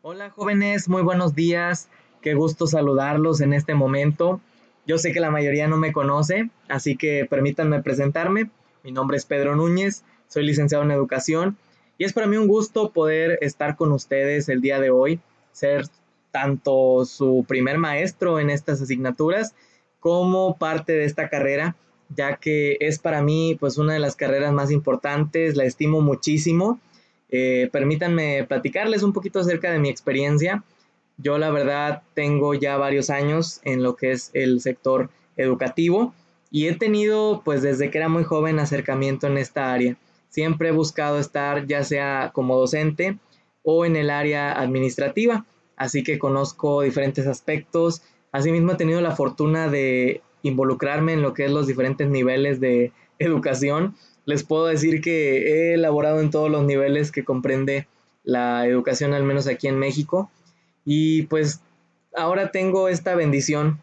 Hola jóvenes, muy buenos días. Qué gusto saludarlos en este momento. Yo sé que la mayoría no me conoce, así que permítanme presentarme. Mi nombre es Pedro Núñez, soy licenciado en educación y es para mí un gusto poder estar con ustedes el día de hoy, ser tanto su primer maestro en estas asignaturas como parte de esta carrera, ya que es para mí pues una de las carreras más importantes, la estimo muchísimo. Permítanme platicarles un poquito acerca de mi experiencia. Yo la verdad tengo ya varios años en lo que es el sector educativo y he tenido pues desde que era muy joven acercamiento en esta área. Siempre he buscado estar ya sea como docente o en el área administrativa, así que conozco diferentes aspectos. Asimismo he tenido la fortuna de involucrarme en lo que es los diferentes niveles de educación. Les puedo decir que he elaborado en todos los niveles que comprende la educación, al menos aquí en México. Y pues ahora tengo esta bendición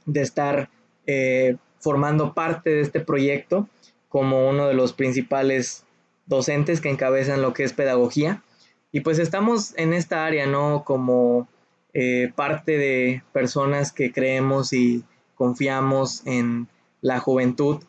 de estar formando parte de este proyecto como uno de los principales docentes que encabezan lo que es pedagogía. Y pues estamos en esta área, ¿no? Como parte de personas que creemos y confiamos en la juventud.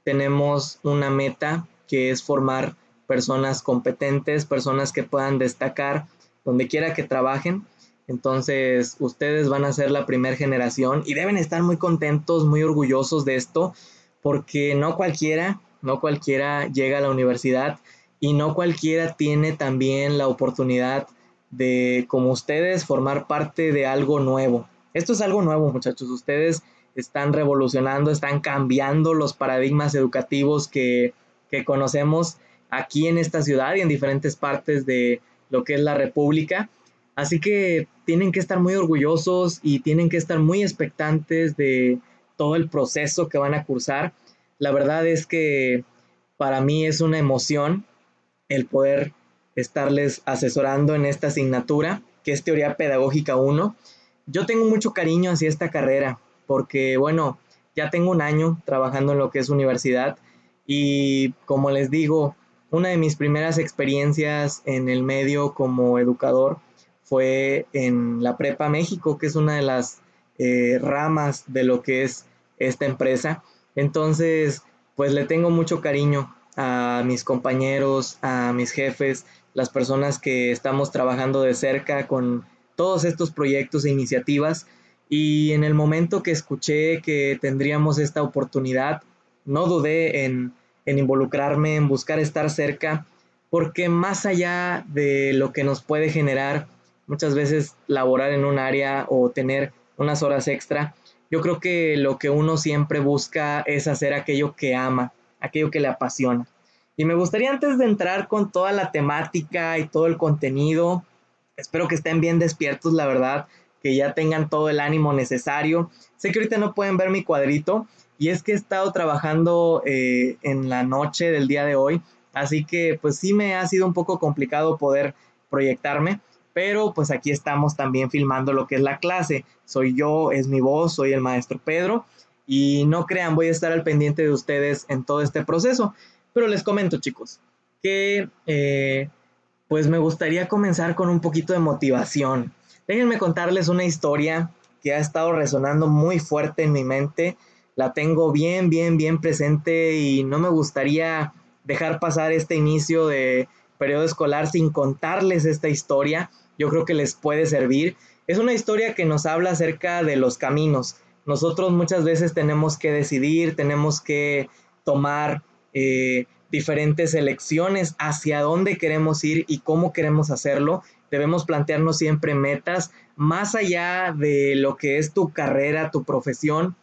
Tenemos una meta que es formar personas competentes, personas que puedan destacar donde quiera que trabajen. Entonces, ustedes van a ser la primera generación y deben estar muy contentos, muy orgullosos de esto, porque no cualquiera llega a la universidad y no cualquiera tiene también la oportunidad de, como ustedes, formar parte de algo nuevo. Esto es algo nuevo, muchachos. Ustedes están revolucionando, están cambiando los paradigmas educativos que conocemos aquí en esta ciudad y en diferentes partes de lo que es la República. Así que tienen que estar muy orgullosos y tienen que estar muy expectantes de todo el proceso que van a cursar. La verdad es que para mí es una emoción el poder estarles asesorando en esta asignatura, que es Teoría Pedagógica 1. Yo tengo mucho cariño hacia esta carrera, porque bueno, ya tengo un año trabajando en lo que es universidad y como les digo, una de mis primeras experiencias en el medio como educador fue en la Prepa México, que es una de las ramas de lo que es esta empresa. Entonces, pues le tengo mucho cariño a mis compañeros, a mis jefes, las personas que estamos trabajando de cerca con todos estos proyectos e iniciativas. Y en el momento que escuché que tendríamos esta oportunidad, no dudé en involucrarme, en buscar estar cerca, porque más allá de lo que nos puede generar muchas veces laborar en un área o tener unas horas extra, yo creo que lo que uno siempre busca es hacer aquello que ama, aquello que le apasiona. Y me gustaría antes de entrar con toda la temática y todo el contenido, espero que estén bien despiertos, la verdad, que ya tengan todo el ánimo necesario. Sé que ahorita no pueden ver mi cuadrito y es que he estado trabajando en la noche del día de hoy, así que pues sí me ha sido un poco complicado poder proyectarme, pero pues aquí estamos también filmando lo que es la clase. Soy yo, es mi voz, soy el maestro Pedro y no crean, voy a estar al pendiente de ustedes en todo este proceso. Pero les comento, chicos, que pues me gustaría comenzar con un poquito de motivación. Déjenme contarles una historia que ha estado resonando muy fuerte en mi mente. La tengo bien, bien, bien presente y no me gustaría dejar pasar este inicio de periodo escolar sin contarles esta historia. Yo creo que les puede servir. Es una historia que nos habla acerca de los caminos. Nosotros muchas veces tenemos que decidir, tenemos que tomar diferentes elecciones hacia dónde queremos ir y cómo queremos hacerlo. Debemos plantearnos siempre metas más allá de lo que es tu carrera, tu profesión.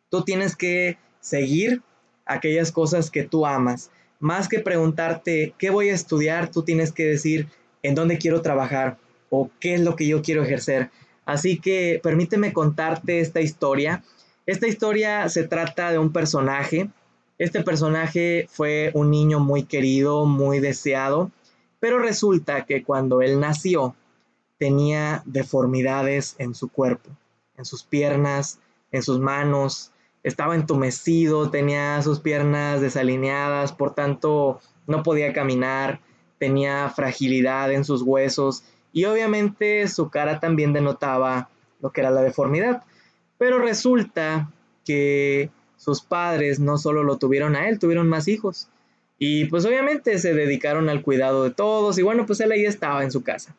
Tú tienes que seguir aquellas cosas que tú amas. Más que preguntarte qué voy a estudiar, tú tienes que decir en dónde quiero trabajar o qué es lo que yo quiero ejercer. Así que permíteme contarte esta historia. Esta historia se trata de un personaje. Este personaje fue un niño muy querido, muy deseado, pero resulta que cuando él nació tenía deformidades en su cuerpo, en sus piernas, en sus manos, estaba entumecido, tenía sus piernas desalineadas, por tanto no podía caminar, tenía fragilidad en sus huesos y obviamente su cara también denotaba lo que era la deformidad. Pero resulta que sus padres no solo lo tuvieron a él, tuvieron más hijos. Y pues obviamente se dedicaron al cuidado de todos y bueno, pues él ahí estaba en su casa.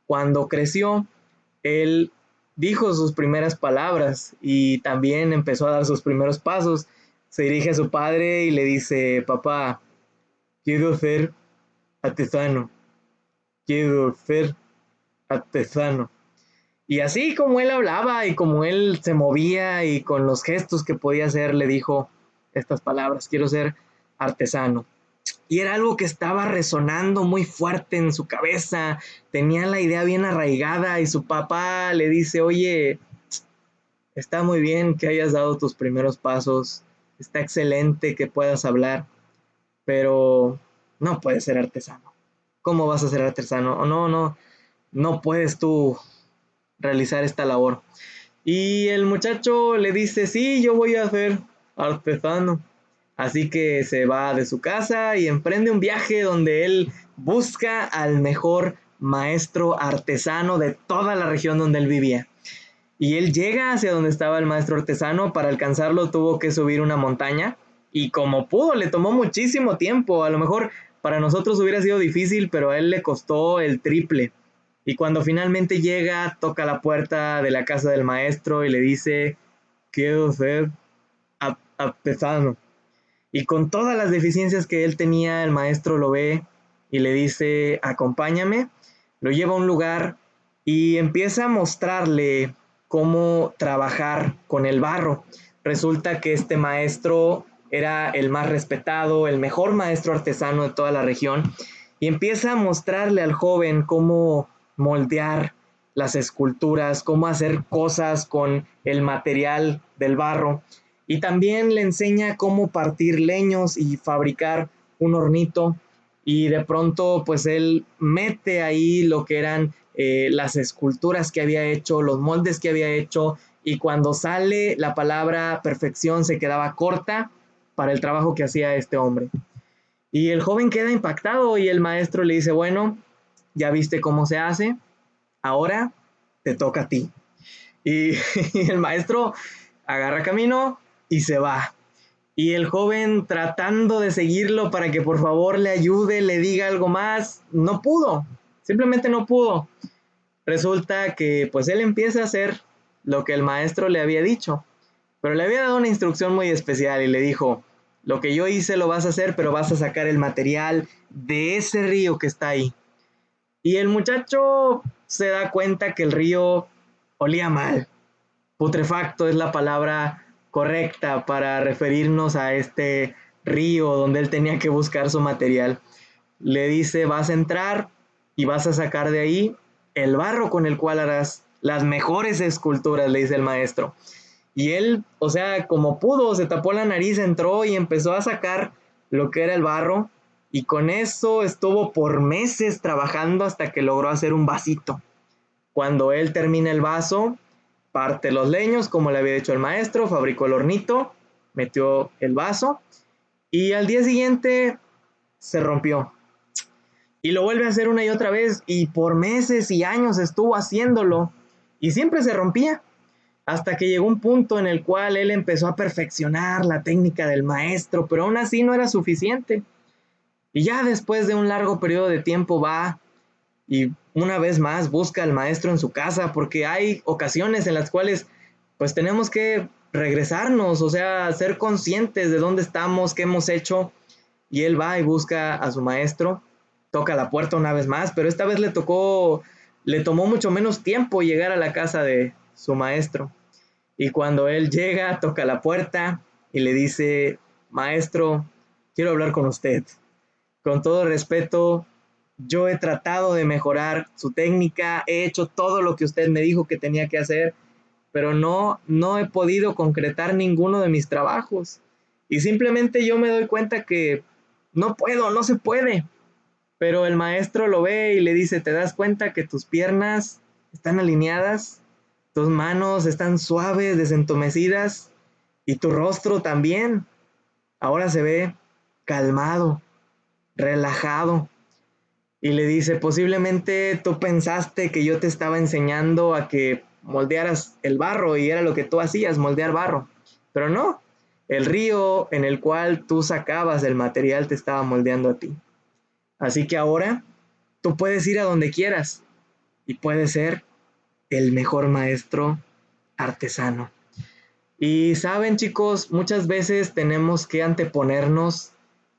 Cuando creció, él dijo sus primeras palabras y también empezó a dar sus primeros pasos. Se dirige a su padre y le dice: papá, quiero ser artesano, quiero ser artesano. Y así como él hablaba y como él se movía y con los gestos que podía hacer, le dijo estas palabras: quiero ser artesano. Y era algo que estaba resonando muy fuerte en su cabeza, tenía la idea bien arraigada y su papá le dice: oye, está muy bien que hayas dado tus primeros pasos, está excelente que puedas hablar, pero no puedes ser artesano. ¿Cómo vas a ser artesano? O no puedes tú realizar esta labor. Y el muchacho le dice: sí, yo voy a ser artesano. Así que se va de su casa y emprende un viaje donde él busca al mejor maestro artesano de toda la región donde él vivía. Y él llega hacia donde estaba el maestro artesano. Para alcanzarlo tuvo que subir una montaña y como pudo, le tomó muchísimo tiempo. A lo mejor para nosotros hubiera sido difícil, pero a él le costó el triple. Y cuando finalmente llega, toca la puerta de la casa del maestro y le dice: quiero ser artesano. Y con todas las deficiencias que él tenía, el maestro lo ve y le dice: acompáñame. Lo lleva a un lugar y empieza a mostrarle cómo trabajar con el barro. Resulta que este maestro era el más respetado, el mejor maestro artesano de toda la región, y empieza a mostrarle al joven cómo moldear las esculturas, cómo hacer cosas con el material del barro, y también le enseña cómo partir leños y fabricar un hornito. Y de pronto pues él mete ahí lo que eran las esculturas que había hecho, los moldes que había hecho, y cuando sale la palabra perfección se quedaba corta para el trabajo que hacía este hombre. Y el joven queda impactado y el maestro le dice: bueno, ya viste cómo se hace, ahora te toca a ti. Y, y el maestro agarra camino y se va. Y el joven, tratando de seguirlo para que por favor le ayude, le diga algo más, no pudo, simplemente no pudo. Resulta que pues él empieza a hacer lo que el maestro le había dicho, pero le había dado una instrucción muy especial y le dijo: lo que yo hice lo vas a hacer, pero vas a sacar el material de ese río que está ahí. Y el muchacho se da cuenta que el río olía mal. Putrefacto es la palabra correcta para referirnos a este río donde él tenía que buscar su material. Le dice: vas a entrar y vas a sacar de ahí el barro con el cual harás las mejores esculturas, le dice el maestro. Y él, o sea, como pudo, se tapó la nariz, entró y empezó a sacar lo que era el barro, y con eso estuvo por meses trabajando hasta que logró hacer un vasito. Cuando él termina el vaso, parte los leños como le había dicho el maestro, fabricó el hornito, metió el vaso y al día siguiente se rompió. Y lo vuelve a hacer una y otra vez y por meses y años estuvo haciéndolo y siempre se rompía. Hasta que llegó un punto en el cual él empezó a perfeccionar la técnica del maestro, pero aún así no era suficiente. Y ya después de un largo periodo de tiempo va y una vez más busca al maestro en su casa, porque hay ocasiones en las cuales pues tenemos que regresarnos, o sea, ser conscientes de dónde estamos, qué hemos hecho. Y él va y busca a su maestro, toca la puerta una vez más, pero esta vez le tomó mucho menos tiempo llegar a la casa de su maestro. Y cuando él llega, toca la puerta y le dice: maestro, quiero hablar con usted. Con todo respeto, yo he tratado de mejorar su técnica, he hecho todo lo que usted me dijo que tenía que hacer, pero no he podido concretar ninguno de mis trabajos. Y simplemente yo me doy cuenta que no puedo, no se puede. Pero el maestro lo ve y le dice: ¿te das cuenta que tus piernas están alineadas? Tus manos están suaves, desentumecidas, y tu rostro también. Ahora se ve calmado, relajado. y le dice, posiblemente tú pensaste que yo te estaba enseñando a que moldearas el barro y era lo que tú hacías, moldear barro, pero no, el río en el cual tú sacabas el material te estaba moldeando a ti. Así que ahora tú puedes ir a donde quieras y puedes ser el mejor maestro artesano. Y saben, chicos, muchas veces tenemos que anteponernos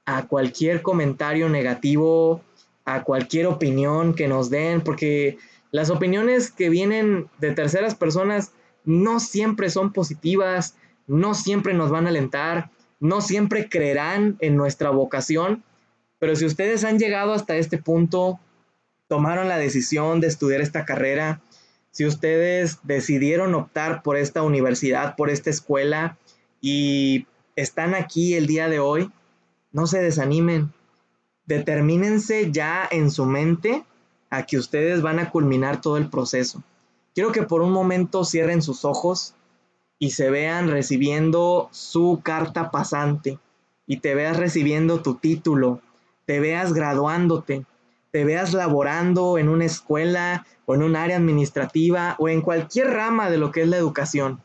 a cualquier comentario negativo, a cualquier opinión que nos den, porque las opiniones que vienen de terceras personas no siempre son positivas, no siempre nos van a alentar, no siempre creerán en nuestra vocación, pero si ustedes han llegado hasta este punto, tomaron la decisión de estudiar esta carrera, si ustedes decidieron optar por esta universidad, por esta escuela y están aquí el día de hoy, no se desanimen. Determínense ya en su mente a que ustedes van a culminar todo el proceso. Quiero que por un momento cierren sus ojos y se vean recibiendo su carta pasante y te veas recibiendo tu título, te veas graduándote, te veas laborando en una escuela o en un área administrativa o en cualquier rama de lo que es la educación.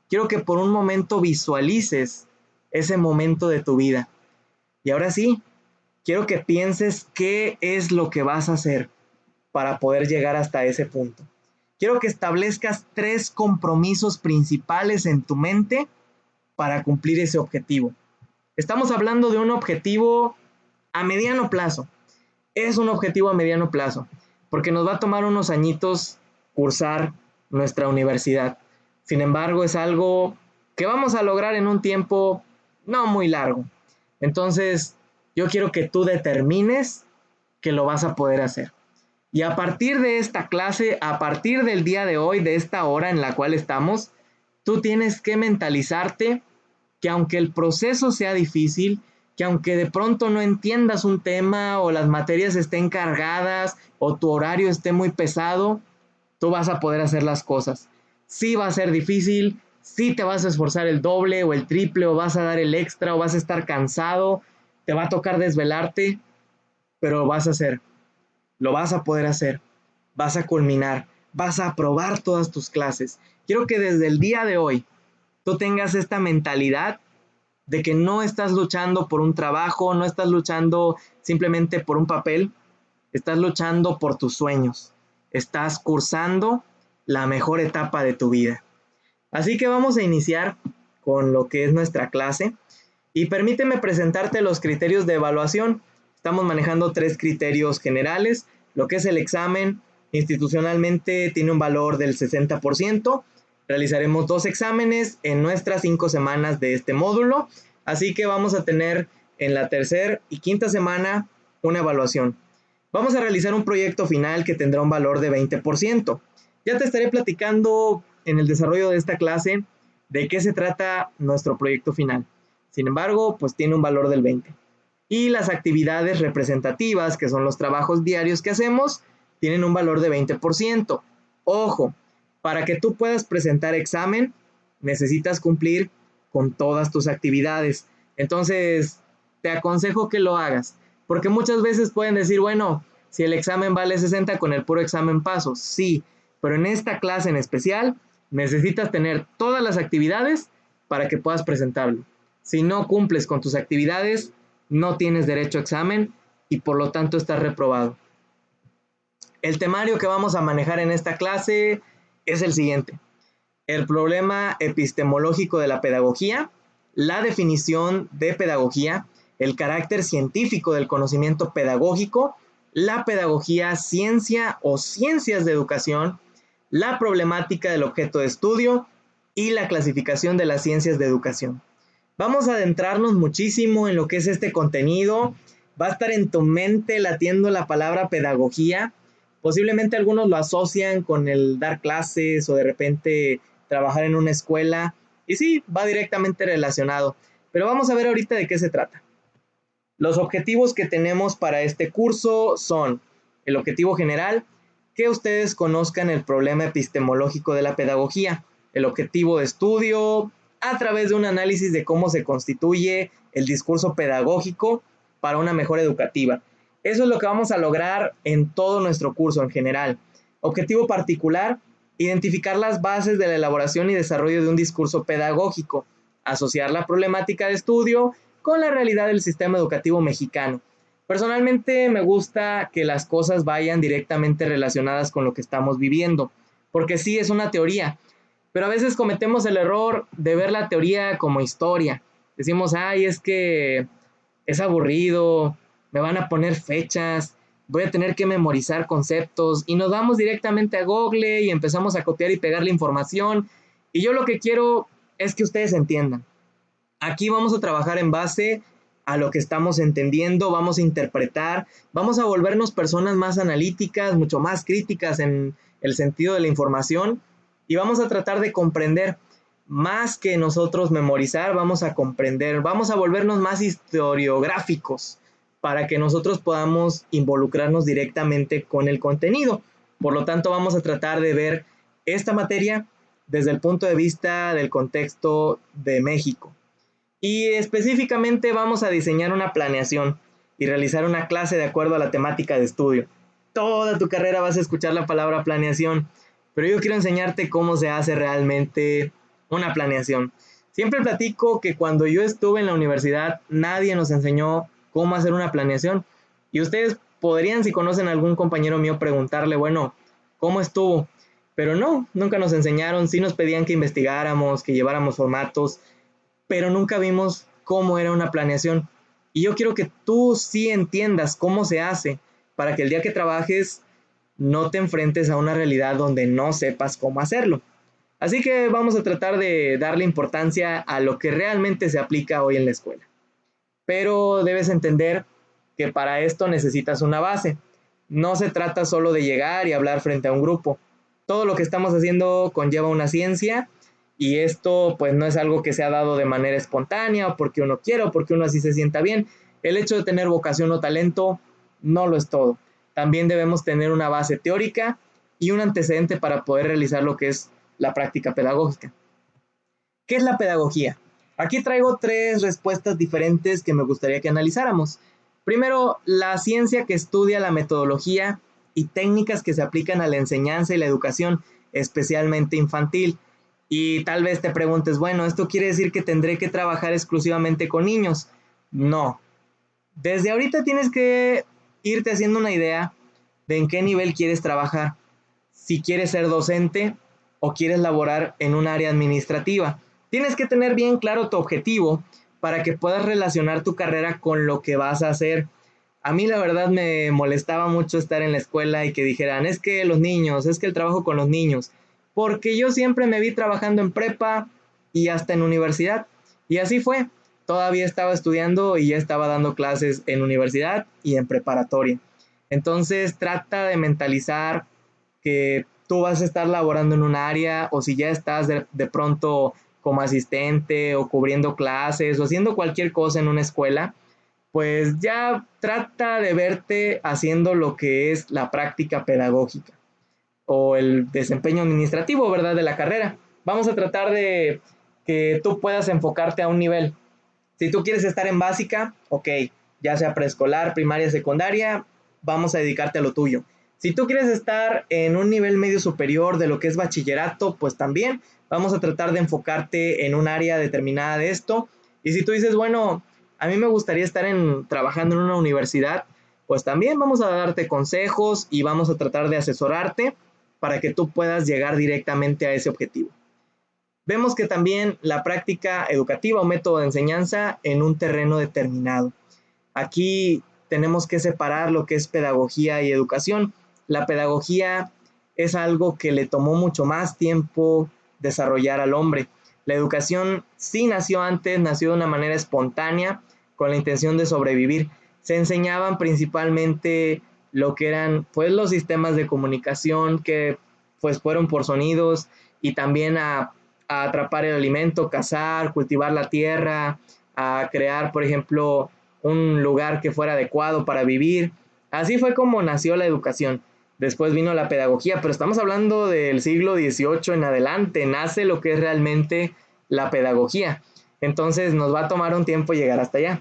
Quiero que por un momento visualices ese momento de tu vida. Y ahora sí, quiero que pienses qué es lo que vas a hacer para poder llegar hasta ese punto. Quiero que establezcas 3 compromisos principales en tu mente para cumplir ese objetivo. Estamos hablando de un objetivo a mediano plazo. Es un objetivo a mediano plazo, porque nos va a tomar unos añitos cursar nuestra universidad. Sin embargo, es algo que vamos a lograr en un tiempo no muy largo. Entonces, yo quiero que tú determines que lo vas a poder hacer. Y a partir de esta clase, a partir del día de hoy, de esta hora en la cual estamos, tú tienes que mentalizarte que aunque el proceso sea difícil, que aunque de pronto no entiendas un tema o las materias estén cargadas o tu horario esté muy pesado, tú vas a poder hacer las cosas. Sí va a ser difícil, sí te vas a esforzar el doble o el triple o vas a dar el extra o vas a estar cansado, te va a tocar desvelarte, pero lo vas a hacer. Lo vas a poder hacer, vas a culminar, vas a aprobar todas tus clases. Quiero que desde el día de hoy tú tengas esta mentalidad de que no estás luchando por un trabajo, no estás luchando simplemente por un papel, estás luchando por tus sueños, estás cursando la mejor etapa de tu vida. Así que vamos a iniciar con lo que es nuestra clase y permíteme presentarte los criterios de evaluación. Estamos manejando 3 criterios generales. Lo que es el examen, institucionalmente tiene un valor del 60%. Realizaremos 2 exámenes en nuestras 5 semanas de este módulo. Así que vamos a tener en la tercera y quinta semana una evaluación. Vamos a realizar un proyecto final que tendrá un valor de 20%. Ya te estaré platicando en el desarrollo de esta clase de qué se trata nuestro proyecto final. Sin embargo, pues tiene un valor del 20%. Y las actividades representativas, que son los trabajos diarios que hacemos, tienen un valor de 20%. Ojo, para que tú puedas presentar examen, necesitas cumplir con todas tus actividades. Entonces, te aconsejo que lo hagas, porque muchas veces pueden decir, bueno, si el examen vale 60, con el puro examen paso. Sí, pero en esta clase en especial, necesitas tener todas las actividades para que puedas presentarlo. Si no cumples con tus actividades, no tienes derecho a examen y por lo tanto estás reprobado. El temario que vamos a manejar en esta clase es el siguiente: el problema epistemológico de la pedagogía, la definición de pedagogía, el carácter científico del conocimiento pedagógico, la pedagogía ciencia o ciencias de educación, la problemática del objeto de estudio y la clasificación de las ciencias de educación. Vamos a adentrarnos muchísimo en lo que es este contenido. Va a estar en tu mente latiendo la palabra pedagogía. Posiblemente algunos lo asocian con el dar clases o de repente trabajar en una escuela. Y sí, va directamente relacionado. Pero vamos a ver ahorita de qué se trata. Los objetivos que tenemos para este curso son el objetivo general, que ustedes conozcan el problema epistemológico de la pedagogía, el objetivo de estudio, a través de un análisis de cómo se constituye el discurso pedagógico para una mejora educativa. Eso es lo que vamos a lograr en todo nuestro curso en general. Objetivo particular: identificar las bases de la elaboración y desarrollo de un discurso pedagógico, asociar la problemática de estudio con la realidad del sistema educativo mexicano. Personalmente me gusta que las cosas vayan directamente relacionadas con lo que estamos viviendo, porque sí es una teoría, pero a veces cometemos el error de ver la teoría como historia. Decimos, ay, es que es aburrido, me van a poner fechas, voy a tener que memorizar conceptos, y nos vamos directamente a Google y empezamos a copiar y pegar la información. Y yo lo que quiero es que ustedes entiendan. Aquí vamos a trabajar en base a lo que estamos entendiendo, vamos a interpretar, vamos a volvernos personas más analíticas, mucho más críticas en el sentido de la información, y vamos a tratar de comprender. Más que nosotros memorizar, vamos a comprender, vamos a volvernos más historiográficos para que nosotros podamos involucrarnos directamente con el contenido. Por lo tanto, vamos a tratar de ver esta materia desde el punto de vista del contexto de México. Y específicamente vamos a diseñar una planeación y realizar una clase de acuerdo a la temática de estudio. Toda tu carrera vas a escuchar la palabra planeación, pero yo quiero enseñarte cómo se hace realmente una planeación. Siempre platico que cuando yo estuve en la universidad nadie nos enseñó cómo hacer una planeación, y ustedes podrían, si conocen a algún compañero mío, preguntarle, bueno, ¿cómo estuvo? Pero no, nunca nos enseñaron. Sí nos pedían que investigáramos, que lleváramos formatos, pero nunca vimos cómo era una planeación. Y yo quiero que tú sí entiendas cómo se hace, para que el día que trabajes no te enfrentes a una realidad donde no sepas cómo hacerlo. Así que vamos a tratar de darle importancia a lo que realmente se aplica hoy en la escuela. Pero debes entender que para esto necesitas una base. No se trata solo de llegar y hablar frente a un grupo. Todo lo que estamos haciendo conlleva una ciencia, y esto pues no es algo que se ha dado de manera espontánea o porque uno quiera o porque uno así se sienta bien. El hecho de tener vocación o talento no lo es todo. También debemos tener una base teórica y un antecedente para poder realizar lo que es la práctica pedagógica. ¿Qué es la pedagogía? Aquí traigo 3 respuestas diferentes que me gustaría que analizáramos. Primero, la ciencia que estudia la metodología y técnicas que se aplican a la enseñanza y la educación, especialmente infantil. Y tal vez te preguntes, bueno, ¿esto quiere decir que tendré que trabajar exclusivamente con niños? No. Desde ahorita tienes que irte haciendo una idea de en qué nivel quieres trabajar. Si quieres ser docente o quieres laborar en un área administrativa. Tienes que tener bien claro tu objetivo para que puedas relacionar tu carrera con lo que vas a hacer. A mí la verdad me molestaba mucho estar en la escuela y que dijeran, es que los niños, es que el trabajo con los niños, porque yo siempre me vi trabajando en prepa y hasta en universidad, y así fue. Todavía estaba estudiando y ya estaba dando clases en universidad y en preparatoria. Entonces trata de mentalizar que tú vas a estar laborando en un área, o si ya estás de pronto como asistente o cubriendo clases o haciendo cualquier cosa en una escuela, pues ya trata de verte haciendo lo que es la práctica pedagógica o el desempeño administrativo, ¿verdad?, de la carrera. Vamos a tratar de que tú puedas enfocarte a un nivel. Si tú quieres estar en básica, ok, ya sea preescolar, primaria, secundaria, vamos a dedicarte a lo tuyo. Si tú quieres estar en un nivel medio superior de lo que es bachillerato, pues también vamos a tratar de enfocarte en un área determinada de esto. Y si tú dices, bueno, a mí me gustaría estar trabajando en una universidad, pues también vamos a darte consejos y vamos a tratar de asesorarte para que tú puedas llegar directamente a ese objetivo. Vemos que también la práctica educativa o método de enseñanza en un terreno determinado. Aquí tenemos que separar lo que es pedagogía y educación. La pedagogía es algo que le tomó mucho más tiempo desarrollar al hombre. La educación sí nació antes, nació de una manera espontánea, con la intención de sobrevivir. Se enseñaban principalmente lo que eran pues los sistemas de comunicación, que pues fueron por sonidos, y también a atrapar el alimento, cazar, cultivar la tierra, a crear, por ejemplo, un lugar que fuera adecuado para vivir. Así fue como nació la educación. Después vino la pedagogía, pero estamos hablando del siglo XVIII en adelante, nace lo que es realmente la pedagogía. Entonces nos va a tomar un tiempo llegar hasta allá.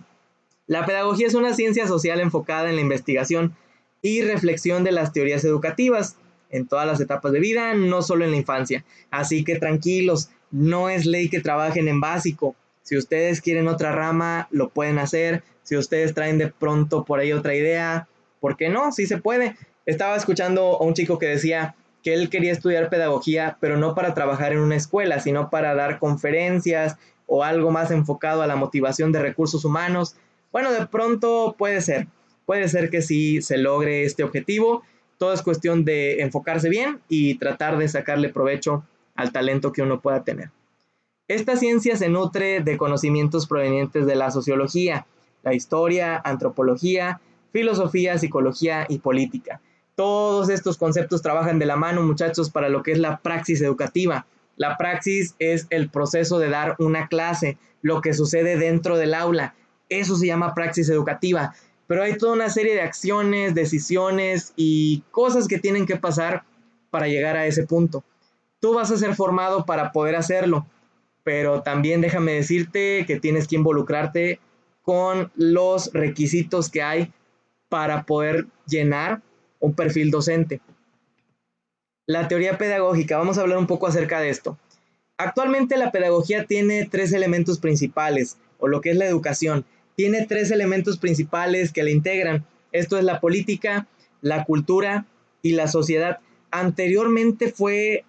La pedagogía es una ciencia social enfocada en la investigación y reflexión de las teorías educativas en todas las etapas de vida, no solo en la infancia. Así que tranquilos, no es ley que trabajen en básico. Si ustedes quieren otra rama, lo pueden hacer. Si ustedes traen de pronto por ahí otra idea, ¿por qué no? Sí se puede. Estaba escuchando a un chico que decía que él quería estudiar pedagogía, pero no para trabajar en una escuela, sino para dar conferencias o algo más enfocado a la motivación de recursos humanos. Bueno, de pronto puede ser que sí se logre este objetivo. Todo es cuestión de enfocarse bien y tratar de sacarle provecho al talento que uno pueda tener. Esta ciencia se nutre de conocimientos provenientes de la sociología, la historia, antropología, filosofía, psicología y política. Todos estos conceptos trabajan de la mano, muchachos, para lo que es la praxis educativa. La praxis es el proceso de dar una clase, lo que sucede dentro del aula. Eso se llama praxis educativa. Pero hay toda una serie de acciones, decisiones y cosas que tienen que pasar para llegar a ese punto. Tú vas a ser formado para poder hacerlo, pero también déjame decirte que tienes que involucrarte con los requisitos que hay para poder llenar un perfil docente. La teoría pedagógica, vamos a hablar un poco acerca de esto. Actualmente la pedagogía tiene tres elementos principales, o lo que es la educación. Tiene tres elementos principales que la integran. Esto es la política, la cultura y la sociedad. Anteriormente fue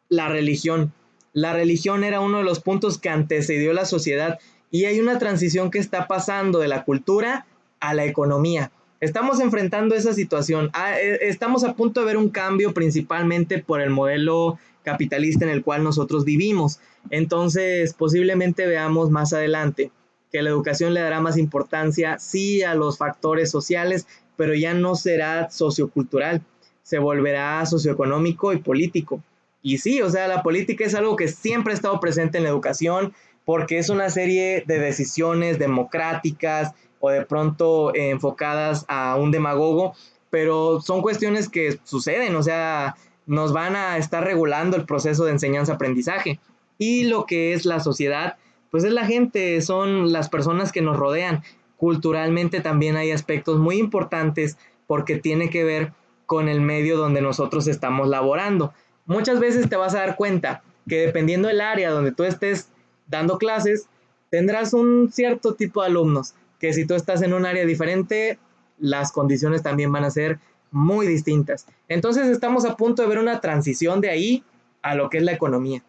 la religión. La religión era uno de los puntos que antecedió la sociedad y hay una transición que está pasando de la cultura a la economía. Estamos enfrentando esa situación. Estamos a punto de ver un cambio principalmente por el modelo capitalista en el cual nosotros vivimos. Entonces, posiblemente veamos más adelante que la educación le dará más importancia, sí, a los factores sociales, pero ya no será sociocultural, se volverá socioeconómico y político. Y sí, o sea, la política es algo que siempre ha estado presente en la educación porque es una serie de decisiones democráticas o de pronto enfocadas a un demagogo, pero son cuestiones que suceden, o sea, nos van a estar regulando el proceso de enseñanza-aprendizaje. Y lo que es la sociedad, pues es la gente, son las personas que nos rodean. Culturalmente también hay aspectos muy importantes porque tiene que ver con el medio donde nosotros estamos laborando. Muchas veces te vas a dar cuenta que dependiendo del área donde tú estés dando clases, tendrás un cierto tipo de alumnos, que si tú estás en un área diferente, las condiciones también van a ser muy distintas. Entonces estamos a punto de ver una transición de ahí a lo que es la economía.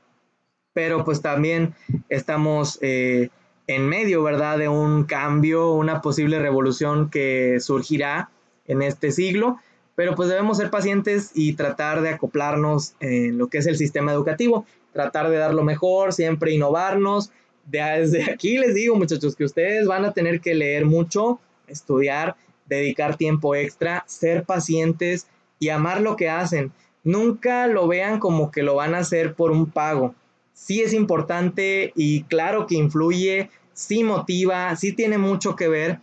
Pero pues también estamos en medio, ¿verdad?, de un cambio, una posible revolución que surgirá en este siglo, pero pues debemos ser pacientes y tratar de acoplarnos en lo que es el sistema educativo, tratar de dar lo mejor, siempre innovarnos. Desde aquí les digo, muchachos, que ustedes van a tener que leer mucho, estudiar, dedicar tiempo extra, ser pacientes y amar lo que hacen. Nunca lo vean como que lo van a hacer por un pago. Sí es importante y claro que influye, sí motiva, sí tiene mucho que ver,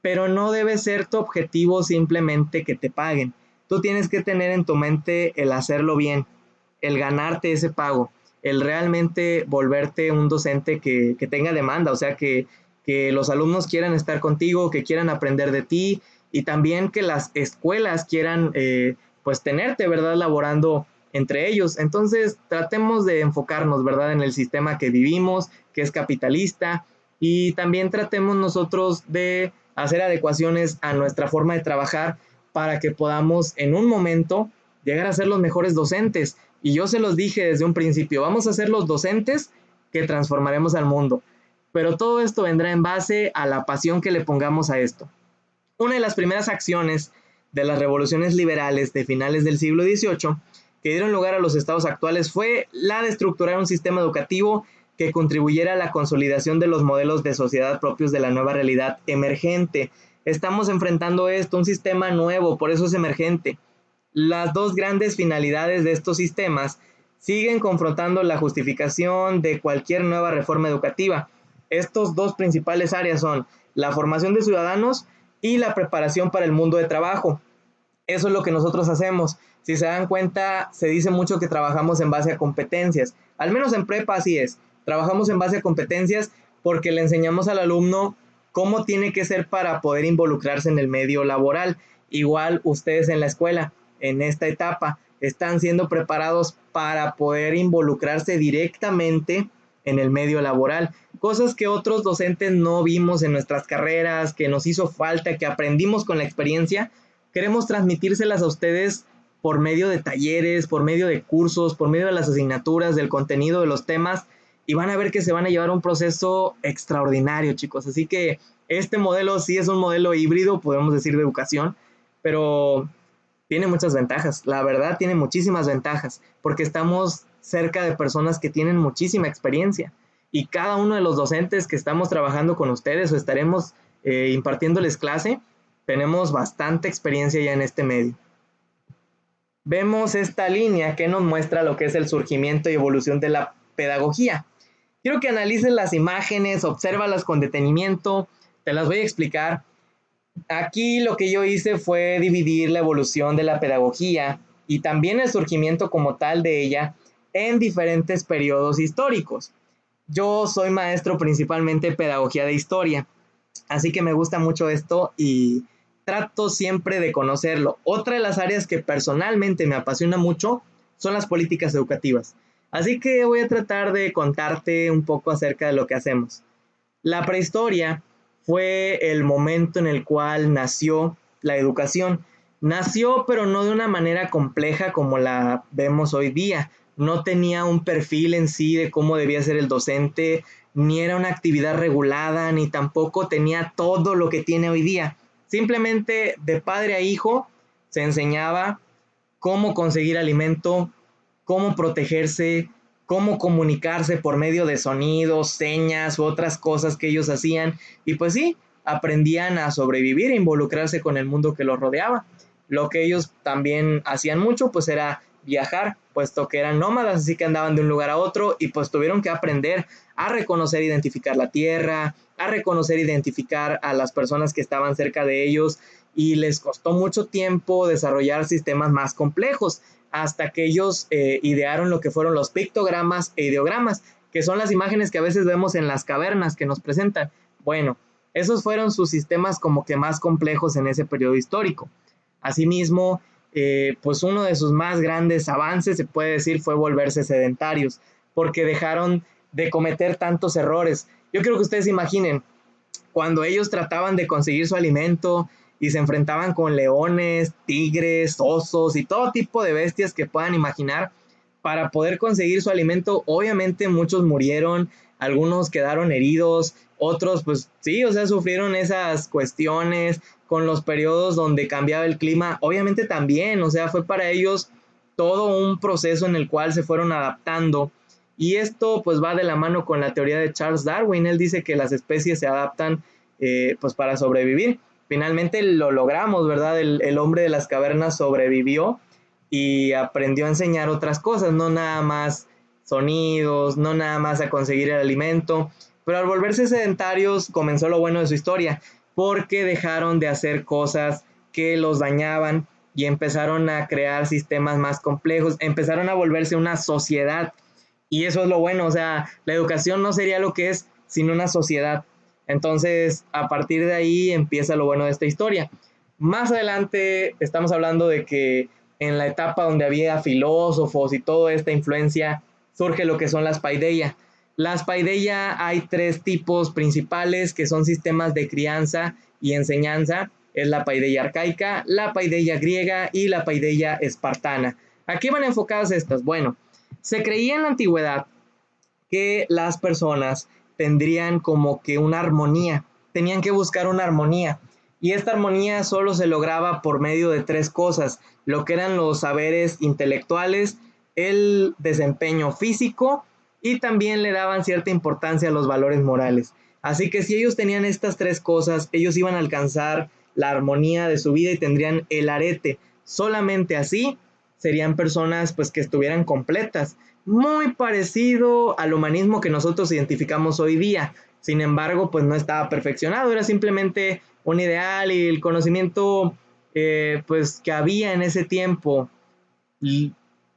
pero no debe ser tu objetivo simplemente que te paguen. Tú tienes que tener en tu mente el hacerlo bien, el ganarte ese pago, el realmente volverte un docente que tenga demanda, o sea, que los alumnos quieran estar contigo, que quieran aprender de ti y también que las escuelas quieran pues tenerte, ¿verdad?, laborando entre ellos. Entonces tratemos de enfocarnos, ¿verdad?, en el sistema que vivimos, que es capitalista, y también tratemos nosotros de hacer adecuaciones a nuestra forma de trabajar para que podamos en un momento llegar a ser los mejores docentes. Y yo se los dije desde un principio, vamos a ser los docentes que transformaremos al mundo. Pero todo esto vendrá en base a la pasión que le pongamos a esto. Una de las primeras acciones de las revoluciones liberales de finales del siglo XVIII que dieron lugar a los estados actuales fue la de estructurar un sistema educativo que contribuyera a la consolidación de los modelos de sociedad propios de la nueva realidad emergente. Estamos enfrentando esto, un sistema nuevo, por eso es emergente. Las dos grandes finalidades de estos sistemas siguen confrontando la justificación de cualquier nueva reforma educativa. Estos dos principales áreas son la formación de ciudadanos y la preparación para el mundo de trabajo. Eso es lo que nosotros hacemos. Si se dan cuenta, se dice mucho que trabajamos en base a competencias. Al menos en prepa así es. Trabajamos en base a competencias porque le enseñamos al alumno cómo tiene que ser para poder involucrarse en el medio laboral. Igual ustedes en la escuela, en esta etapa, están siendo preparados para poder involucrarse directamente en el medio laboral. Cosas que otros docentes no vimos en nuestras carreras, que nos hizo falta, que aprendimos con la experiencia. Queremos transmitírselas a ustedes por medio de talleres, por medio de cursos, por medio de las asignaturas, del contenido de los temas, y van a ver que se van a llevar un proceso extraordinario, chicos. Así que este modelo sí es un modelo híbrido, podemos decir, de educación, pero tiene muchas ventajas. La verdad, tiene muchísimas ventajas, porque estamos cerca de personas que tienen muchísima experiencia, y cada uno de los docentes que estamos trabajando con ustedes o estaremos impartiéndoles clase, tenemos bastante experiencia ya en este medio. Vemos esta línea que nos muestra lo que es el surgimiento y evolución de la pedagogía. Quiero que analices las imágenes, obsérvalas con detenimiento, te las voy a explicar. Aquí lo que yo hice fue dividir la evolución de la pedagogía y también el surgimiento como tal de ella en diferentes periodos históricos. Yo soy maestro principalmente de pedagogía de historia, así que me gusta mucho esto y trato siempre de conocerlo. Otra de las áreas que personalmente me apasiona mucho son las políticas educativas. Así que voy a tratar de contarte un poco acerca de lo que hacemos. La prehistoria fue el momento en el cual nació la educación. Nació, pero no de una manera compleja como la vemos hoy día. No tenía un perfil en sí de cómo debía ser el docente, ni era una actividad regulada, ni tampoco tenía todo lo que tiene hoy día. Simplemente de padre a hijo se enseñaba cómo conseguir alimento, cómo protegerse, cómo comunicarse por medio de sonidos, señas u otras cosas que ellos hacían. Y pues sí, aprendían a sobrevivir e involucrarse con el mundo que los rodeaba. Lo que ellos también hacían mucho pues era viajar, puesto que eran nómadas, así que andaban de un lugar a otro y pues tuvieron que aprender a reconocer, identificar la tierra, a reconocer, identificar a las personas que estaban cerca de ellos, y les costó mucho tiempo desarrollar sistemas más complejos hasta que ellos idearon lo que fueron los pictogramas e ideogramas, que son las imágenes que a veces vemos en las cavernas que nos presentan. Bueno, esos fueron sus sistemas como que más complejos en ese periodo histórico. Asimismo, pues uno de sus más grandes avances, se puede decir, fue volverse sedentarios, porque dejaron de cometer tantos errores. Yo quiero que ustedes imaginen, cuando ellos trataban de conseguir su alimento y se enfrentaban con leones, tigres, osos y todo tipo de bestias que puedan imaginar para poder conseguir su alimento, obviamente muchos murieron, algunos quedaron heridos, otros pues sí, o sea, sufrieron esas cuestiones con los periodos donde cambiaba el clima, obviamente también, o sea, fue para ellos todo un proceso en el cual se fueron adaptando. Y esto pues va de la mano con la teoría de Charles Darwin. Él dice que las especies se adaptan pues para sobrevivir. Finalmente lo logramos, ¿verdad? El hombre de las cavernas sobrevivió y aprendió a enseñar otras cosas, no nada más sonidos, no nada más a conseguir el alimento, pero al volverse sedentarios comenzó lo bueno de su historia, porque dejaron de hacer cosas que los dañaban y empezaron a crear sistemas más complejos, empezaron a volverse una sociedad. Y eso es lo bueno, o sea, la educación no sería lo que es sin una sociedad. Entonces, a partir de ahí empieza lo bueno de esta historia. Más adelante estamos hablando de que en la etapa donde había filósofos y toda esta influencia, surge lo que son las paideia. Las paideia hay tres tipos principales que son sistemas de crianza y enseñanza. Es la paideia arcaica, la paideia griega y la paideia espartana. ¿A qué van enfocadas estas? Bueno, se creía en la antigüedad que las personas tendrían como que una armonía, tenían que buscar una armonía, y esta armonía solo se lograba por medio de tres cosas: lo que eran los saberes intelectuales, el desempeño físico, y también le daban cierta importancia a los valores morales. Así que si ellos tenían estas tres cosas, ellos iban a alcanzar la armonía de su vida y tendrían el arete. Solamente así serían personas pues que estuvieran completas, muy parecido al humanismo que nosotros identificamos hoy día. Sin embargo, pues no estaba perfeccionado, era simplemente un ideal, y el conocimiento pues que había en ese tiempo, y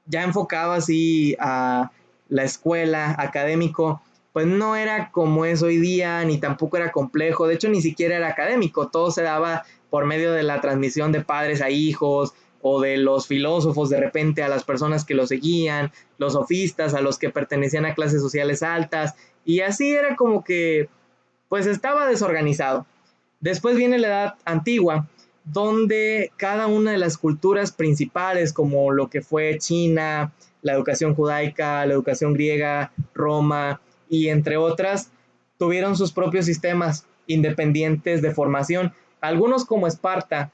ya enfocado así a la escuela, académico, pues no era como es hoy día, ni tampoco era complejo, de hecho ni siquiera era académico, todo se daba por medio de la transmisión de padres a hijos, o de los filósofos de repente a las personas que lo seguían, los sofistas a los que pertenecían a clases sociales altas, y así era como que pues estaba desorganizado. Después viene la Edad Antigua, donde cada una de las culturas principales, como lo que fue China, la educación judaica, la educación griega, Roma y entre otras, tuvieron sus propios sistemas independientes de formación. Algunos como Esparta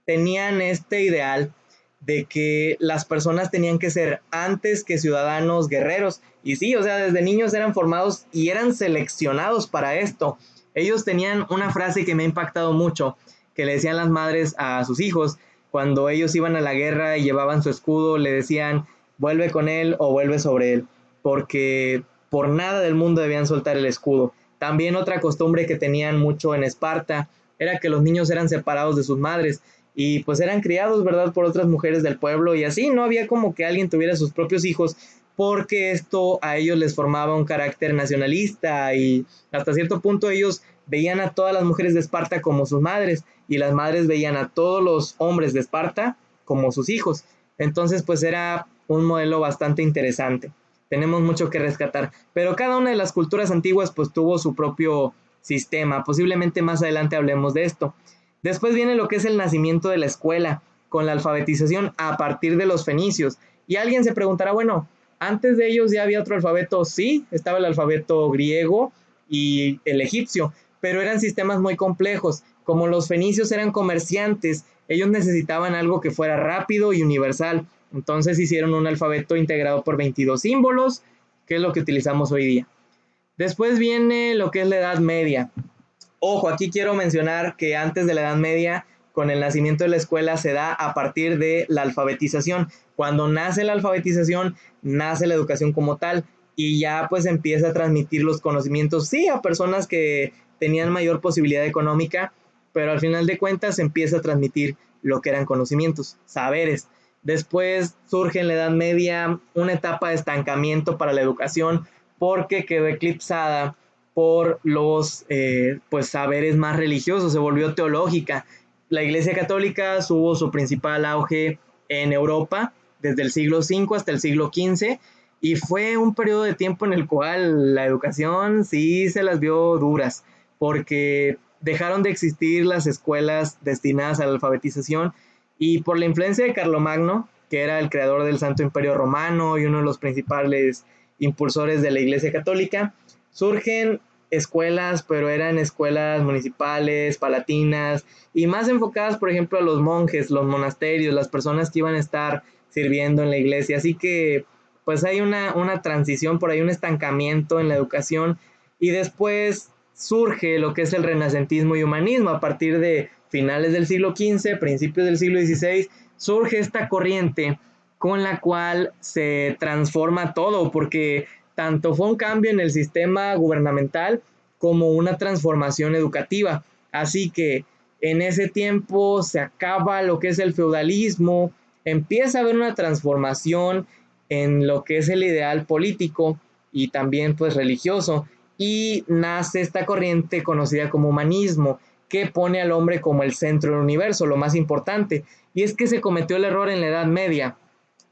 tenían este ideal de que las personas tenían que ser antes que ciudadanos guerreros. Y sí, o sea, desde niños eran formados y eran seleccionados para esto. Ellos tenían una frase que me ha impactado mucho, que le decían las madres a sus hijos cuando ellos iban a la guerra y llevaban su escudo, le decían, vuelve con él o vuelve sobre él, porque por nada del mundo debían soltar el escudo. También otra costumbre que tenían mucho en Esparta era que los niños eran separados de sus madres y pues eran criados, ¿verdad?, por otras mujeres del pueblo y así no había como que alguien tuviera sus propios hijos porque esto a ellos les formaba un carácter nacionalista y hasta cierto punto ellos veían a todas las mujeres de Esparta como sus madres y las madres veían a todos los hombres de Esparta como sus hijos. Entonces pues era un modelo bastante interesante. Tenemos mucho que rescatar, pero cada una de las culturas antiguas pues tuvo su propio sistema. Posiblemente más adelante hablemos de esto. Después viene lo que es el nacimiento de la escuela, con la alfabetización a partir de los fenicios. Y alguien se preguntará, bueno, antes de ellos ya había otro alfabeto. Sí, estaba el alfabeto griego y el egipcio, pero eran sistemas muy complejos. Como los fenicios eran comerciantes, ellos necesitaban algo que fuera rápido y universal. Entonces hicieron un alfabeto integrado por 22 símbolos, que es lo que utilizamos hoy día. Después viene lo que es la Edad Media. Ojo, aquí quiero mencionar que antes de la Edad Media, con el nacimiento de la escuela, se da a partir de la alfabetización. Cuando nace la alfabetización, nace la educación como tal y ya pues empieza a transmitir los conocimientos, sí, a personas que tenían mayor posibilidad económica, pero al final de cuentas se empieza a transmitir lo que eran conocimientos, saberes. Después surge en la Edad Media una etapa de estancamiento para la educación porque quedó eclipsada por los pues saberes más religiosos, se volvió teológica. La Iglesia Católica tuvo su principal auge en Europa desde el siglo V hasta el siglo XV y fue un periodo de tiempo en el cual la educación sí se las vio duras porque dejaron de existir las escuelas destinadas a la alfabetización y por la influencia de Carlomagno, que era el creador del Santo Imperio Romano y uno de los principales impulsores de la Iglesia Católica, surgen escuelas, pero eran escuelas municipales, palatinas y más enfocadas, por ejemplo, a los monjes, los monasterios, las personas que iban a estar sirviendo en la iglesia. Así que pues hay una transición, por ahí un estancamiento en la educación y después surge lo que es el renacentismo y humanismo a partir de finales del siglo XV, principios del siglo XVI, surge esta corriente con la cual se transforma todo, porque tanto fue un cambio en el sistema gubernamental como una transformación educativa. Así que en ese tiempo se acaba lo que es el feudalismo, empieza a haber una transformación en lo que es el ideal político y también pues religioso y nace esta corriente conocida como humanismo que pone al hombre como el centro del universo, lo más importante. Y es que se cometió el error en la Edad Media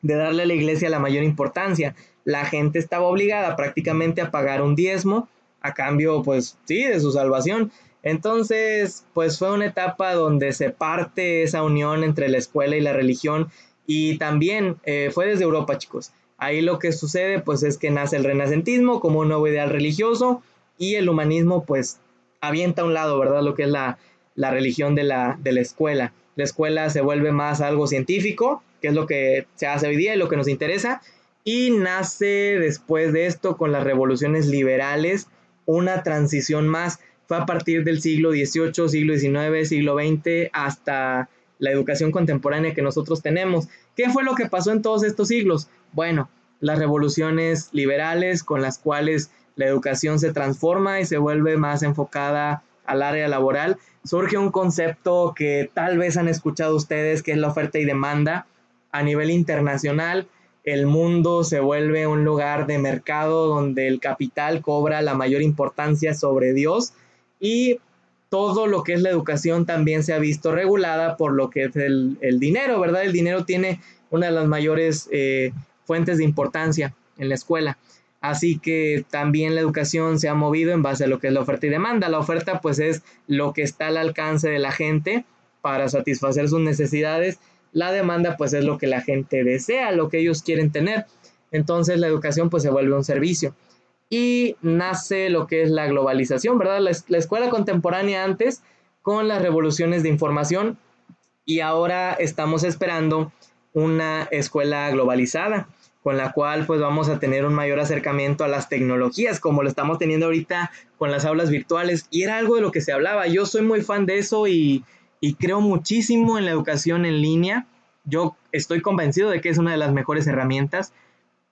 de darle a la iglesia la mayor importancia. La gente estaba obligada prácticamente a pagar un diezmo a cambio, pues sí, de su salvación. Entonces, pues fue una etapa donde se parte esa unión entre la escuela y la religión y también fue desde Europa, chicos. Ahí lo que sucede, pues es que nace el renacentismo como un nuevo ideal religioso y el humanismo, pues avienta a un lado, ¿verdad? Lo que es la religión de la escuela. La escuela se vuelve más algo científico, que es lo que se hace hoy día y lo que nos interesa, y nace después de esto con las revoluciones liberales una transición más. Fue a partir del siglo XVIII, siglo XIX, siglo XX, hasta la educación contemporánea que nosotros tenemos. ¿Qué fue lo que pasó en todos estos siglos? Bueno, las revoluciones liberales con las cuales la educación se transforma y se vuelve más enfocada al área laboral. Surge un concepto que tal vez han escuchado ustedes, que es la oferta y demanda a nivel internacional. el mundo se vuelve un lugar de mercado donde el capital cobra la mayor importancia sobre Dios, y todo lo que es la educación también se ha visto regulada por lo que es el dinero, ¿verdad? El dinero tiene una de las mayores fuentes de importancia en la escuela. Así que también la educación se ha movido en base a lo que es la oferta y demanda. La oferta pues es lo que está al alcance de la gente para satisfacer sus necesidades. La demanda pues es lo que la gente desea, lo que ellos quieren tener. Entonces la educación pues se vuelve un servicio. Y nace lo que es la globalización, ¿verdad? La escuela contemporánea antes con las revoluciones de información, y ahora estamos esperando una escuela globalizada con la cual pues vamos a tener un mayor acercamiento a las tecnologías como lo estamos teniendo ahorita con las aulas virtuales, y era algo de lo que se hablaba. Yo soy muy fan de eso y creo muchísimo en la educación en línea. Yo estoy convencido de que es una de las mejores herramientas,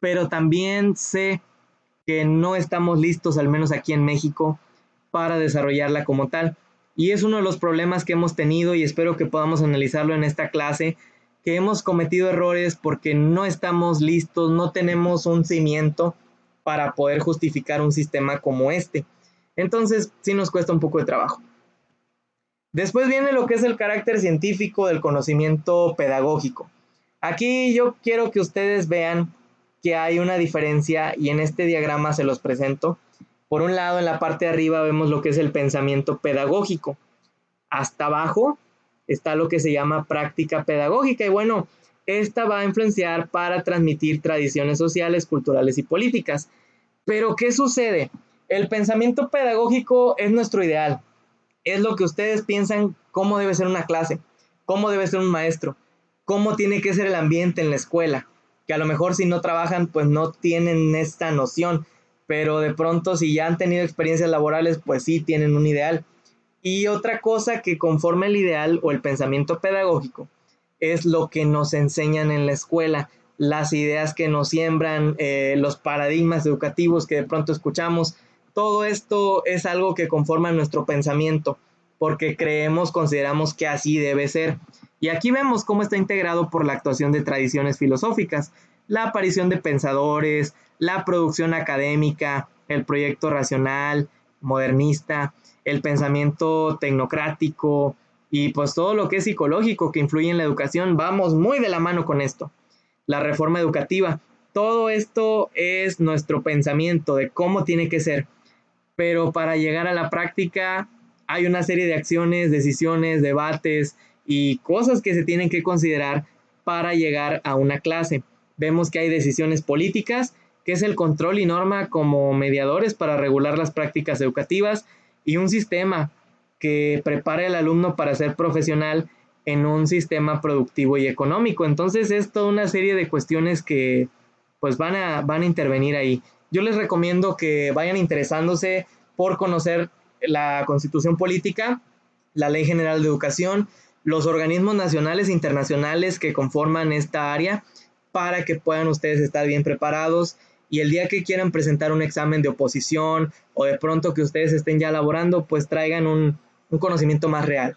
pero también sé que no estamos listos, al menos aquí en México, para desarrollarla como tal. Y es uno de los problemas que hemos tenido, y espero que podamos analizarlo en esta clase, que hemos cometido errores porque no estamos listos, no tenemos un cimiento para poder justificar un sistema como este. Entonces, sí nos cuesta un poco de trabajo. Después viene lo que es el carácter científico del conocimiento pedagógico. Aquí yo quiero que ustedes vean que hay una diferencia, y en este diagrama se los presento. Por un lado, en la parte de arriba vemos lo que es el pensamiento pedagógico. Hasta abajo está lo que se llama práctica pedagógica, y bueno, esta va a influenciar para transmitir tradiciones sociales, culturales y políticas. Pero ¿qué sucede? El pensamiento pedagógico es nuestro ideal, es lo que ustedes piensan cómo debe ser una clase, cómo debe ser un maestro, cómo tiene que ser el ambiente en la escuela, que a lo mejor si no trabajan pues no tienen esta noción, pero de pronto si ya han tenido experiencias laborales pues sí tienen un ideal. Y otra cosa que conforma el ideal o el pensamiento pedagógico es lo que nos enseñan en la escuela, las ideas que nos siembran, los paradigmas educativos que de pronto escuchamos. Todo esto es algo que conforma nuestro pensamiento, porque creemos, consideramos que así debe ser. Y aquí vemos cómo está integrado por la actuación de tradiciones filosóficas, la aparición de pensadores, la producción académica, el proyecto racional, modernista, el pensamiento tecnocrático y pues todo lo que es psicológico que influye en la educación. Vamos muy de la mano con esto. La reforma educativa, todo esto es nuestro pensamiento de cómo tiene que ser, pero para llegar a la práctica hay una serie de acciones, decisiones, debates y cosas que se tienen que considerar para llegar a una clase. Vemos que hay decisiones políticas, que es el control y norma como mediadores para regular las prácticas educativas, y un sistema que prepare al alumno para ser profesional en un sistema productivo y económico. Entonces es toda una serie de cuestiones que pues van a intervenir ahí. Yo les recomiendo que vayan interesándose por conocer la Constitución Política, la Ley General de Educación, los organismos nacionales e internacionales que conforman esta área, para que puedan ustedes estar bien preparados, y el día que quieran presentar un examen de oposición o de pronto que ustedes estén ya elaborando, pues traigan un conocimiento más real.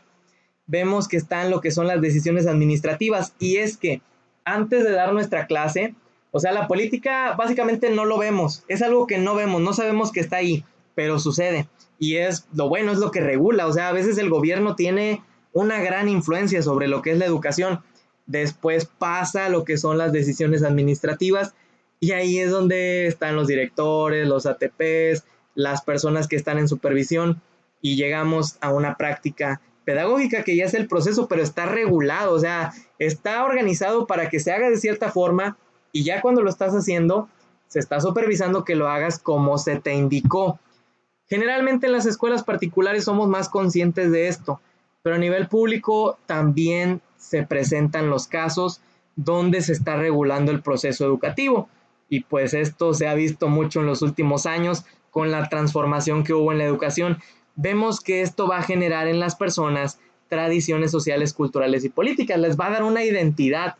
Vemos que están lo que son las decisiones administrativas, y es que antes de dar nuestra clase, o sea, la política básicamente no lo vemos, es algo que no vemos, no sabemos que está ahí, pero sucede, y es lo bueno, es lo que regula. O sea, a veces el gobierno tiene una gran influencia sobre lo que es la educación. Después pasa lo que son las decisiones administrativas, y ahí es donde están los directores, los ATPs, las personas que están en supervisión, y llegamos a una práctica pedagógica que ya es el proceso, pero está regulado, o sea, está organizado para que se haga de cierta forma, y ya cuando lo estás haciendo, se está supervisando que lo hagas como se te indicó. Generalmente en las escuelas particulares somos más conscientes de esto, pero a nivel público también se presentan los casos donde se está regulando el proceso educativo, y pues esto se ha visto mucho en los últimos años con la transformación que hubo en la educación. Vemos que esto va a generar en las personas tradiciones sociales, culturales y políticas, les va a dar una identidad.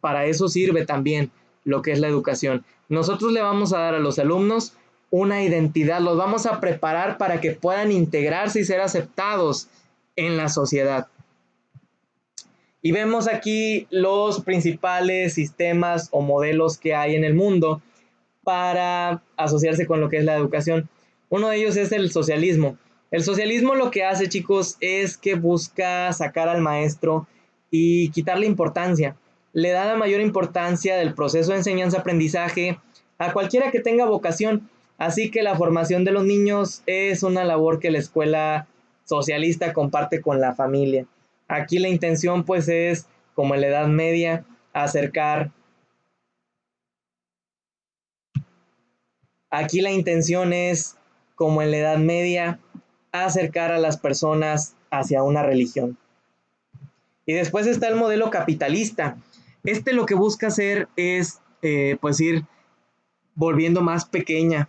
Para eso sirve también lo que es la educación. Nosotros le vamos a dar a los alumnos una identidad, los vamos a preparar para que puedan integrarse y ser aceptados en la sociedad. Y vemos aquí los principales sistemas o modelos que hay en el mundo para asociarse con lo que es la educación. Uno de ellos es el socialismo. El socialismo lo que hace, chicos, es que busca sacar al maestro y quitarle importancia. Le da la mayor importancia del proceso de enseñanza-aprendizaje a cualquiera que tenga vocación. Así que la formación de los niños es una labor que la escuela socialista comparte con la familia. Aquí la intención pues es, como en la Edad Media, acercar. Aquí la intención es, como en la Edad Media, acercar a las personas hacia una religión. Y después está el modelo capitalista. Este lo que busca hacer es, pues ir volviendo más pequeña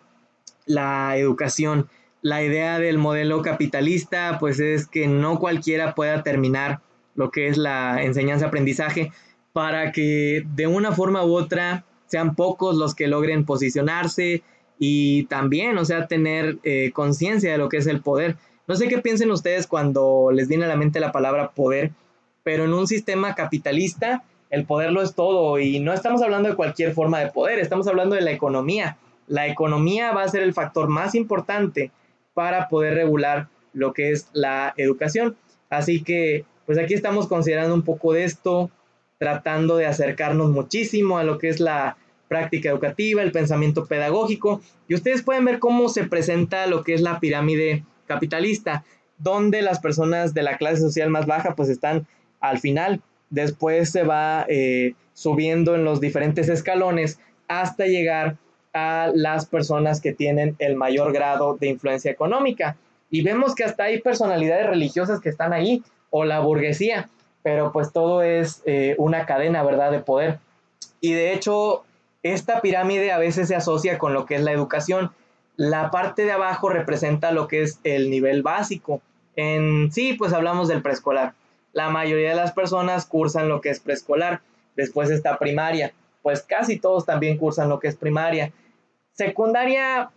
la educación. La idea del modelo capitalista, pues es que no cualquiera pueda terminar lo que es la enseñanza-aprendizaje para que de una forma u otra sean pocos los que logren posicionarse y también, o sea, tener conciencia de lo que es el poder. No sé qué piensen ustedes cuando les viene a la mente la palabra poder, pero en un sistema capitalista el poder lo es todo y no estamos hablando de cualquier forma de poder, estamos hablando de la economía. La economía va a ser el factor más importante para poder regular lo que es la educación. Así que, pues aquí estamos considerando un poco de esto, tratando de acercarnos muchísimo a lo que es la práctica educativa, el pensamiento pedagógico, y ustedes pueden ver cómo se presenta lo que es la pirámide capitalista, donde las personas de la clase social más baja pues están al final, después se va subiendo en los diferentes escalones hasta llegar a las personas que tienen el mayor grado de influencia económica. Y vemos que hasta hay personalidades religiosas que están ahí, o la burguesía, pero pues todo es una cadena, ¿verdad?, de poder. Y de hecho, esta pirámide a veces se asocia con lo que es la educación. La parte de abajo representa lo que es el nivel básico. En sí, pues hablamos del preescolar. La mayoría de las personas cursan lo que es preescolar. Después está primaria. Pues casi todos también cursan lo que es primaria. Secundaria,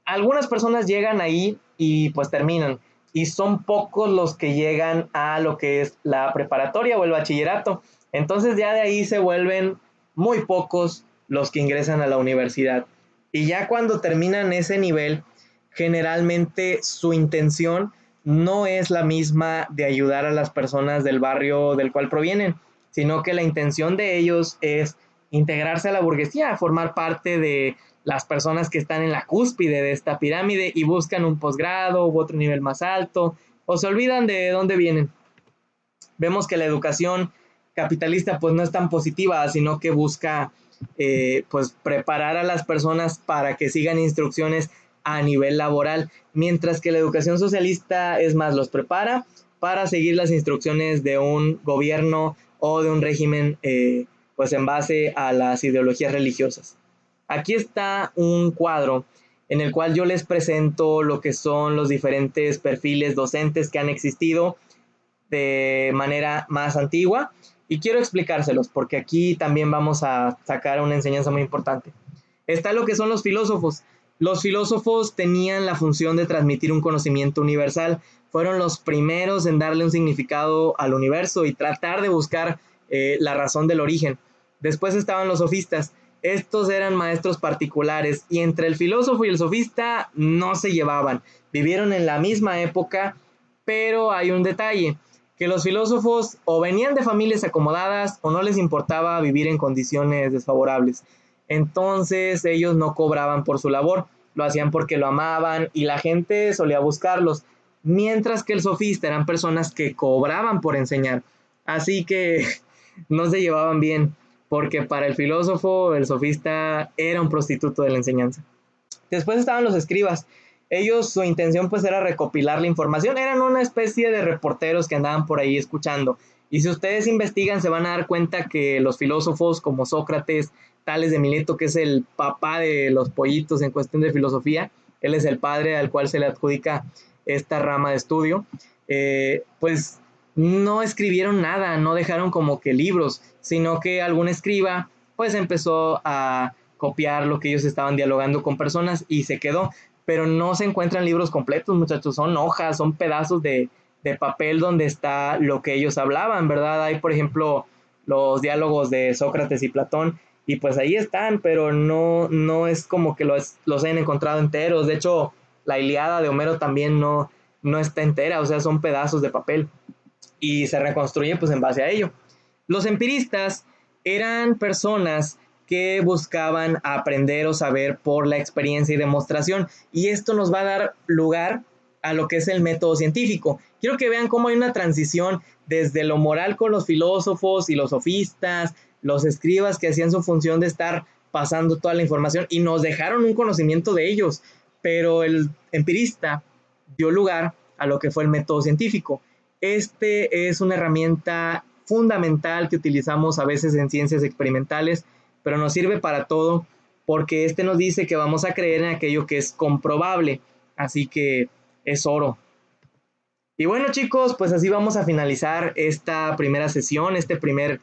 algunas personas llegan ahí y pues terminan. Y son pocos los que llegan a lo que es la preparatoria o el bachillerato. Entonces ya de ahí se vuelven muy pocos los que ingresan a la universidad. Y ya cuando terminan ese nivel, generalmente su intención no es la misma de ayudar a las personas del barrio del cual provienen, sino que la intención de ellos es integrarse a la burguesía, formar parte de las personas que están en la cúspide de esta pirámide y buscan un posgrado u otro nivel más alto, o se olvidan de dónde vienen. Vemos que la educación capitalista pues no es tan positiva, sino que busca pues preparar a las personas para que sigan instrucciones a nivel laboral, mientras que la educación socialista es más, los prepara para seguir las instrucciones de un gobierno o de un régimen pues en base a las ideologías religiosas. Aquí está un cuadro en el cual yo les presento lo que son los diferentes perfiles docentes que han existido de manera más antigua y quiero explicárselos porque aquí también vamos a sacar una enseñanza muy importante. Está lo que son los filósofos. Los filósofos tenían la función de transmitir un conocimiento universal. Fueron los primeros en darle un significado al universo y tratar de buscar la razón del origen. Después estaban los sofistas. Estos eran maestros particulares y entre el filósofo y el sofista no se llevaban. Vivieron en la misma época, pero hay un detalle, que los filósofos o venían de familias acomodadas o no les importaba vivir en condiciones desfavorables. Entonces ellos no cobraban por su labor, lo hacían porque lo amaban y la gente solía buscarlos, mientras que el sofista eran personas que cobraban por enseñar. Así que no se llevaban bien, porque para el filósofo el sofista era un prostituto de la enseñanza. Después estaban los escribas. Ellos, su intención pues era recopilar la información, eran una especie de reporteros que andaban por ahí escuchando. Y si ustedes investigan se van a dar cuenta que los filósofos como Sócrates, Tales de Mileto, que es el papá de los pollitos en cuestión de filosofía, él es el padre al cual se le adjudica esta rama de estudio, pues no escribieron nada, no dejaron como que libros, sino que algún escriba pues empezó a copiar lo que ellos estaban dialogando con personas y se quedó, pero no se encuentran libros completos, muchachos, son hojas, son pedazos de papel donde está lo que ellos hablaban, ¿verdad? Hay, por ejemplo, los diálogos de Sócrates y Platón, y pues ahí están, pero no es como que los hayan encontrado enteros. De hecho, la Ilíada de Homero también no está entera, o sea, son pedazos de papel y se reconstruye pues en base a ello. Los empiristas eran personas que buscaban aprender o saber por la experiencia y demostración, y esto nos va a dar lugar a lo que es el método científico. Quiero que vean cómo hay una transición desde lo moral con los filósofos y los sofistas, los escribas que hacían su función de estar pasando toda la información y nos dejaron un conocimiento de ellos, pero el empirista dio lugar a lo que fue el método científico. Este es una herramienta fundamental que utilizamos a veces en ciencias experimentales, pero nos sirve para todo porque este nos dice que vamos a creer en aquello que es comprobable, así que es oro. Y bueno, chicos, pues así vamos a finalizar esta primera sesión, este primer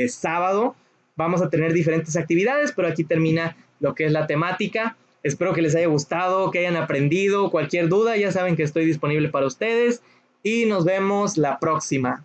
sábado. Vamos a tener diferentes actividades, pero aquí termina lo que es la temática. Espero que les haya gustado, que hayan aprendido. Cualquier duda, ya saben que estoy disponible para ustedes y nos vemos la próxima.